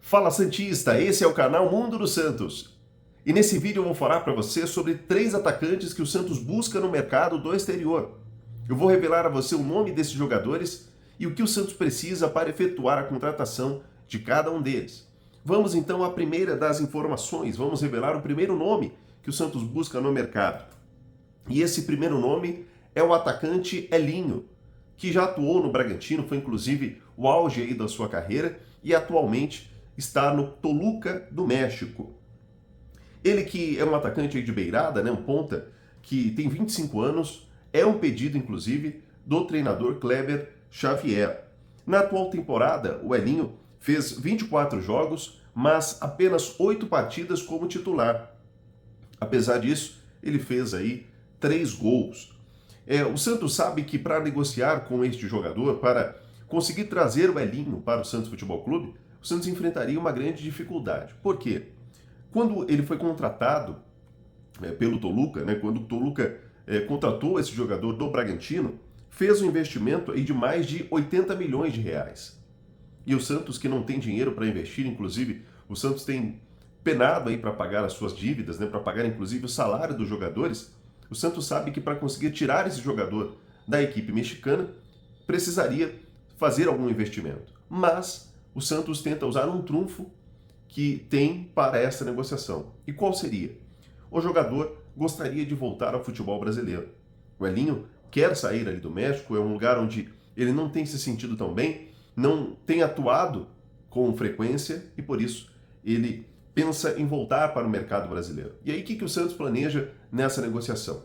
Fala Santista, esse é o canal Mundo do Santos. E nesse vídeo eu vou falar para você sobre 3 atacantes que o Santos busca no mercado do exterior. Eu vou revelar a você o nome desses jogadores e o que o Santos precisa para efetuar a contratação de cada um deles. Vamos então à primeira das informações, vamos revelar o primeiro nome que o Santos busca no mercado. E esse primeiro nome é o atacante Elinho, que já atuou no Bragantino, foi inclusive o auge aí da sua carreira e atualmente está no Toluca do México. Ele que é um atacante aí de beirada, né, um ponta, que tem 25 anos, é um pedido inclusive do treinador Kleber Xavier. Na atual temporada, o Elinho fez 24 jogos, mas apenas 8 partidas como titular. Apesar disso, ele fez aí 3 gols. O Santos sabe que para negociar com este jogador, para conseguir trazer o Elinho para o Santos Futebol Clube, o Santos enfrentaria uma grande dificuldade. Por quê? Quando ele foi contratado pelo Toluca, né, quando o Toluca contratou esse jogador do Bragantino, fez um investimento aí de mais de 80 milhões de reais. E o Santos, que não tem dinheiro para investir, inclusive o Santos tem penado aí para pagar as suas dívidas, né, para pagar inclusive o salário dos jogadores, o Santos sabe que para conseguir tirar esse jogador da equipe mexicana, precisaria fazer algum investimento. Mas o Santos tenta usar um trunfo que tem para essa negociação. E qual seria? O jogador gostaria de voltar ao futebol brasileiro. O Elinho quer sair ali do México, é um lugar onde ele não tem se sentido tão bem, não tem atuado com frequência e por isso ele pensa em voltar para o mercado brasileiro. E aí o que o Santos planeja nessa negociação?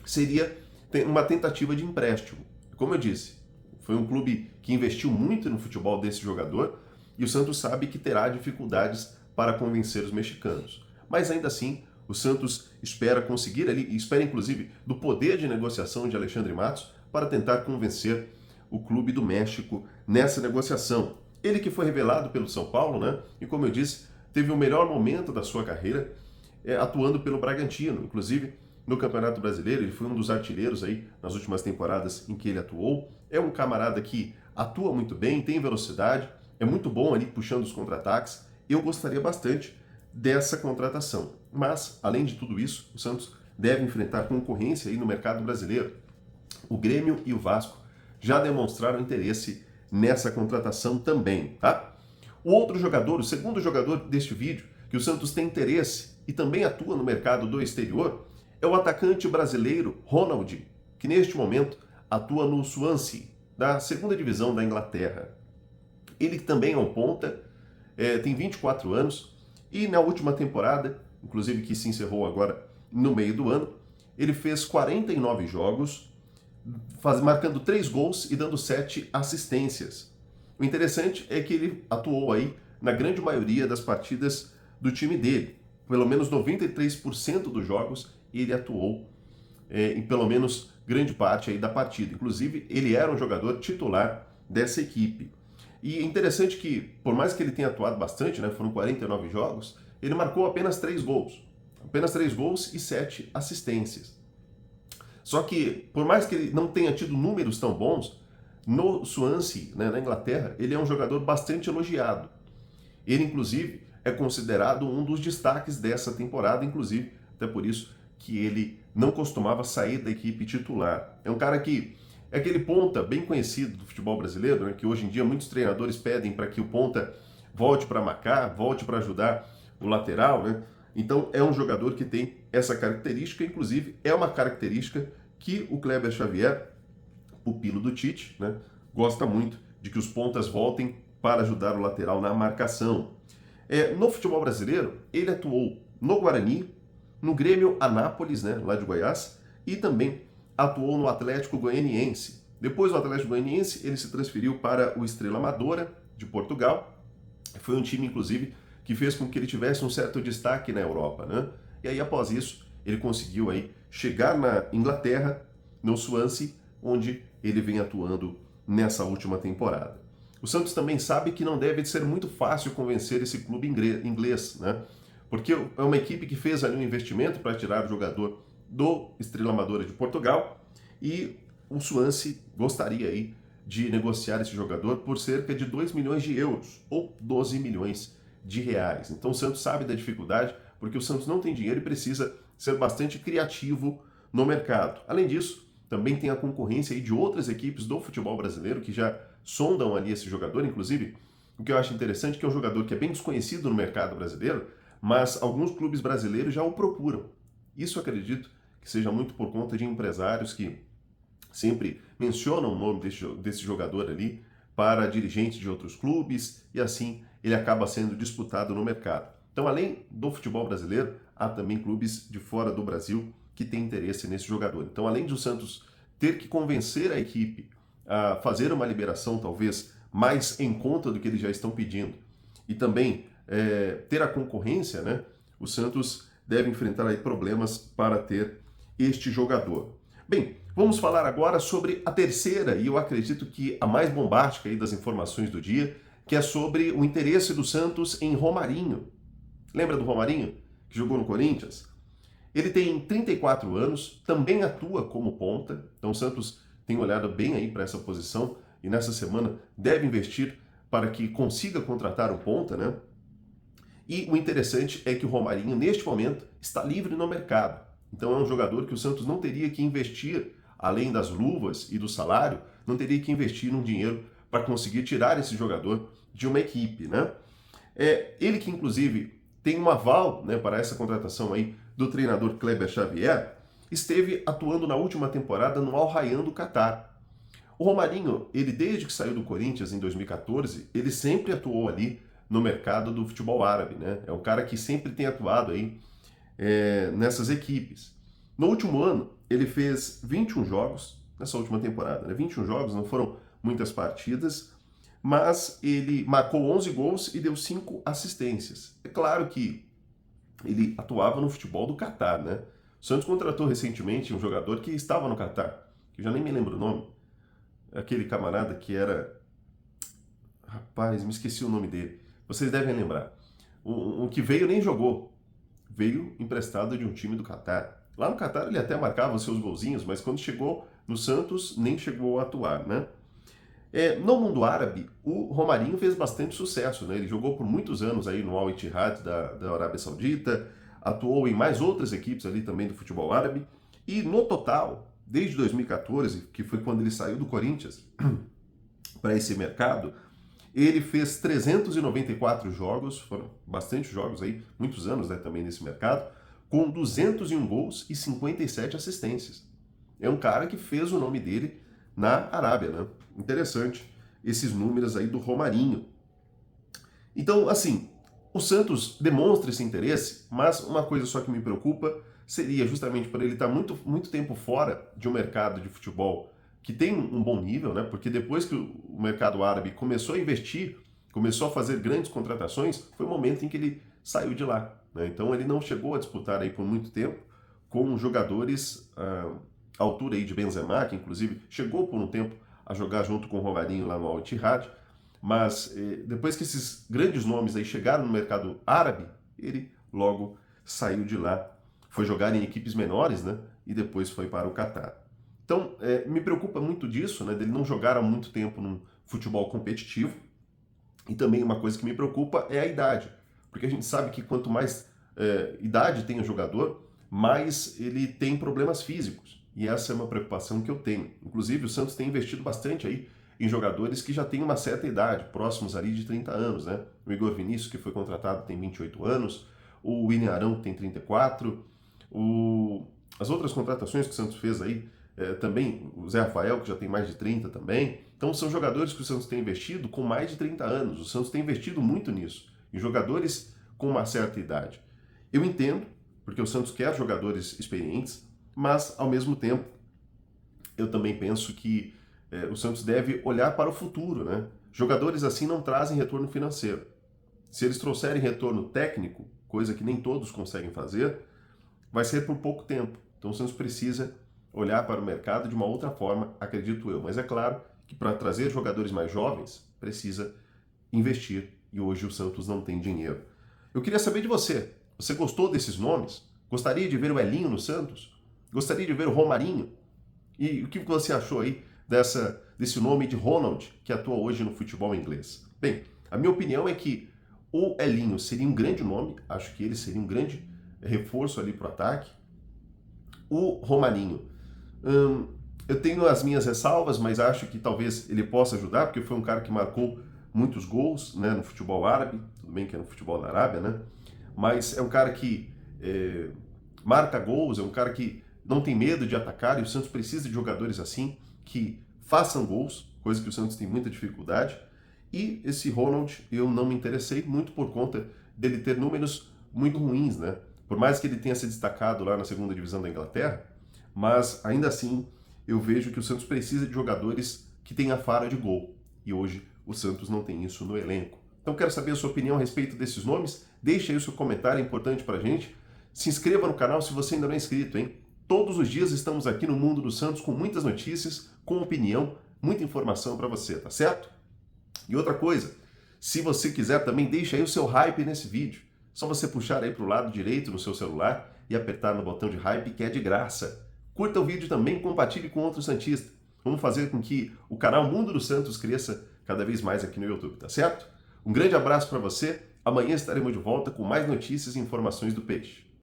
Seria uma tentativa de empréstimo. Como eu disse, foi um clube que investiu muito no futebol desse jogador e o Santos sabe que terá dificuldades para convencer os mexicanos. Mas ainda assim, o Santos espera conseguir ali, espera inclusive do poder de negociação de Alexandre Matos para tentar convencer o clube do México nessa negociação. Ele que foi revelado pelo São Paulo, né? E como eu disse, teve o melhor momento da sua carreira atuando pelo Bragantino. Inclusive, no Campeonato Brasileiro, ele foi um dos artilheiros aí nas últimas temporadas em que ele atuou. É um camarada que atua muito bem, tem velocidade, é muito bom ali puxando os contra-ataques. Eu gostaria bastante dessa contratação. Mas, além de tudo isso, o Santos deve enfrentar concorrência aí no mercado brasileiro. O Grêmio e o Vasco já demonstraram interesse nessa contratação também, tá? O outro jogador, o segundo jogador deste vídeo, que o Santos tem interesse e também atua no mercado do exterior, é o atacante brasileiro Ronald, que neste momento atua no Swansea, da segunda divisão da Inglaterra. Ele também é um ponta, tem 24 anos e na última temporada, inclusive que se encerrou agora no meio do ano, ele fez 49 jogos, marcando 3 gols e dando 7 assistências. O interessante é que ele atuou aí na grande maioria das partidas do time dele. Pelo menos 93% dos jogos ele atuou em pelo menos grande parte aí da partida. Inclusive, ele era um jogador titular dessa equipe. E é interessante que, por mais que ele tenha atuado bastante, né, foram 49 jogos, ele marcou apenas 3 gols. Apenas 3 gols e 7 assistências. Só que, por mais que ele não tenha tido números tão bons, no Swansea, né, na Inglaterra, ele é um jogador bastante elogiado. Ele, inclusive, é considerado um dos destaques dessa temporada, inclusive, até por isso que ele não costumava sair da equipe titular. É um cara que é aquele ponta bem conhecido do futebol brasileiro, né, que hoje em dia muitos treinadores pedem para que o ponta volte para marcar, volte para ajudar o lateral, né? Então é um jogador que tem essa característica, inclusive é uma característica que o Kleber Xavier, pupilo do Tite, né, gosta muito de que os pontas voltem para ajudar o lateral na marcação. No futebol brasileiro, ele atuou no Guarani, no Grêmio Anápolis, né, lá de Goiás, e também atuou no Atlético Goianiense. Depois do Atlético Goianiense, ele se transferiu para o Estrela Amadora, de Portugal. Foi um time, inclusive, que fez com que ele tivesse um certo destaque na Europa, né? E aí, após isso, ele conseguiu aí chegar na Inglaterra, no Swansea, onde ele vem atuando nessa última temporada. O Santos também sabe que não deve ser muito fácil convencer esse clube inglês, né? Porque é uma equipe que fez ali um investimento para tirar o jogador do Estrela Amadora de Portugal e o Swansea gostaria aí de negociar esse jogador por cerca de 2 milhões de euros, ou 12 milhões de reais. Então o Santos sabe da dificuldade, porque o Santos não tem dinheiro e precisa ser bastante criativo no mercado. Além disso, também tem a concorrência aí de outras equipes do futebol brasileiro que já sondam ali esse jogador, inclusive, o que eu acho interessante é que é um jogador que é bem desconhecido no mercado brasileiro, mas alguns clubes brasileiros já o procuram. Isso eu acredito que seja muito por conta de empresários que sempre mencionam o nome desse jogador ali para dirigentes de outros clubes e assim ele acaba sendo disputado no mercado. Então, além do futebol brasileiro, há também clubes de fora do Brasil que têm interesse nesse jogador. Então, além de o Santos ter que convencer a equipe a fazer uma liberação talvez mais em conta do que eles já estão pedindo e também ter a concorrência, né? O Santos deve enfrentar aí problemas para ter este jogador. Bem, vamos falar agora sobre a terceira e eu acredito que a mais bombástica aí das informações do dia, que é sobre o interesse do Santos em Romarinho. Lembra do Romarinho, que jogou no Corinthians? Ele tem 34 anos, também atua como ponta, então o Santos tem olhado bem aí para essa posição e nessa semana deve investir para que consiga contratar um ponta, né? E o interessante é que o Romarinho, neste momento, está livre no mercado. Então é um jogador que o Santos não teria que investir, além das luvas e do salário, não teria que investir um dinheiro para conseguir tirar esse jogador de uma equipe, né? Ele que, inclusive, tem um aval, né, para essa contratação aí do treinador Kleber Xavier, esteve atuando na última temporada no Al Rayyan do Catar. O Romarinho, ele desde que saiu do Corinthians em 2014, ele sempre atuou ali no mercado do futebol árabe, né? É um cara que sempre tem atuado aí nessas equipes. No último ano, ele fez 21 jogos, nessa última temporada, né? 21 jogos, não foram muitas partidas, mas ele marcou 11 gols e deu 5 assistências. É claro que ele atuava no futebol do Catar, né? O Santos contratou recentemente um jogador que estava no Catar, que eu já nem me lembro o nome, aquele camarada que era... Rapaz, me esqueci o nome dele. Vocês devem lembrar. O que veio nem jogou. Veio emprestado de um time do Catar. Lá no Catar ele até marcava os seus golzinhos, mas quando chegou no Santos nem chegou a atuar, né? No mundo árabe, o Romarinho fez bastante sucesso, né? Ele jogou por muitos anos aí no Al Ittihad da Arábia Saudita, atuou em mais outras equipes ali também do futebol árabe, e no total, desde 2014, que foi quando ele saiu do Corinthians para esse mercado, ele fez 394 jogos, foram bastante jogos aí, muitos anos, né, também nesse mercado, com 201 gols e 57 assistências. É um cara que fez o nome dele na Arábia, né? Interessante esses números aí do Romarinho. Então, assim, o Santos demonstra esse interesse, mas uma coisa só que me preocupa seria justamente por ele estar muito tempo fora de um mercado de futebol que tem um bom nível, né? Porque depois que o mercado árabe começou a investir, começou a fazer grandes contratações, foi o momento em que ele saiu de lá, né? Então ele não chegou a disputar aí por muito tempo com jogadores à altura aí de Benzema, que inclusive chegou por um tempo a jogar junto com o Romarinho lá no Al Ittihad, mas depois que esses grandes nomes aí chegaram no mercado árabe, ele logo saiu de lá, foi jogar em equipes menores, né? E depois foi para o Catar. Então, me preocupa muito disso, né, dele não jogar há muito tempo num futebol competitivo. E também uma coisa que me preocupa é a idade. Porque a gente sabe que quanto mais idade tem o jogador, mais ele tem problemas físicos. E essa é uma preocupação que eu tenho. Inclusive, o Santos tem investido bastante aí em jogadores que já têm uma certa idade, próximos ali de 30 anos, né? O Igor Vinícius, que foi contratado, tem 28 anos. O William Arão, que tem 34. As outras contratações que o Santos fez aí, também o Zé Rafael, que já tem mais de 30 também. Então são jogadores que o Santos tem investido com mais de 30 anos. O Santos tem investido muito nisso, em jogadores com uma certa idade. Eu entendo, porque o Santos quer jogadores experientes, mas ao mesmo tempo eu também penso que o Santos deve olhar para o futuro, né? Jogadores assim não trazem retorno financeiro. Se eles trouxerem retorno técnico, coisa que nem todos conseguem fazer, vai ser por pouco tempo. Então o Santos precisa olhar para o mercado de uma outra forma, acredito eu. Mas é claro que para trazer jogadores mais jovens, precisa investir. E hoje o Santos não tem dinheiro. Eu queria saber de você. Você gostou desses nomes? Gostaria de ver o Elinho no Santos? Gostaria de ver o Romarinho? E o que você achou aí desse nome de Ronald, que atua hoje no futebol inglês? Bem, a minha opinião é que o Elinho seria um grande nome, acho que ele seria um grande reforço ali para o ataque. O Romarinho, eu tenho as minhas ressalvas, mas acho que talvez ele possa ajudar, porque foi um cara que marcou muitos gols, né, no futebol árabe, tudo bem que é no futebol da Arábia, né? Mas é um cara que marca gols, é um cara que não tem medo de atacar, e o Santos precisa de jogadores assim, que façam gols, coisa que o Santos tem muita dificuldade. E esse Ronald, eu não me interessei muito por conta dele ter números muito ruins, né? Por mais que ele tenha se destacado lá na segunda divisão da Inglaterra, mas ainda assim eu vejo que o Santos precisa de jogadores que tenham a fara de gol. E hoje o Santos não tem isso no elenco. Então quero saber a sua opinião a respeito desses nomes. Deixe aí o seu comentário, é importante pra gente. Se inscreva no canal se você ainda não é inscrito, hein? Todos os dias estamos aqui no Mundo do Santos com muitas notícias, com opinião, muita informação para você, tá certo? E outra coisa, se você quiser também, deixa aí o seu hype nesse vídeo. Só você puxar aí para o lado direito no seu celular e apertar no botão de hype, que é de graça. Curta o vídeo também e compartilhe com outro santista. Vamos fazer com que o canal Mundo dos Santos cresça cada vez mais aqui no YouTube, tá certo? Um grande abraço para você. Amanhã estaremos de volta com mais notícias e informações do Peixe.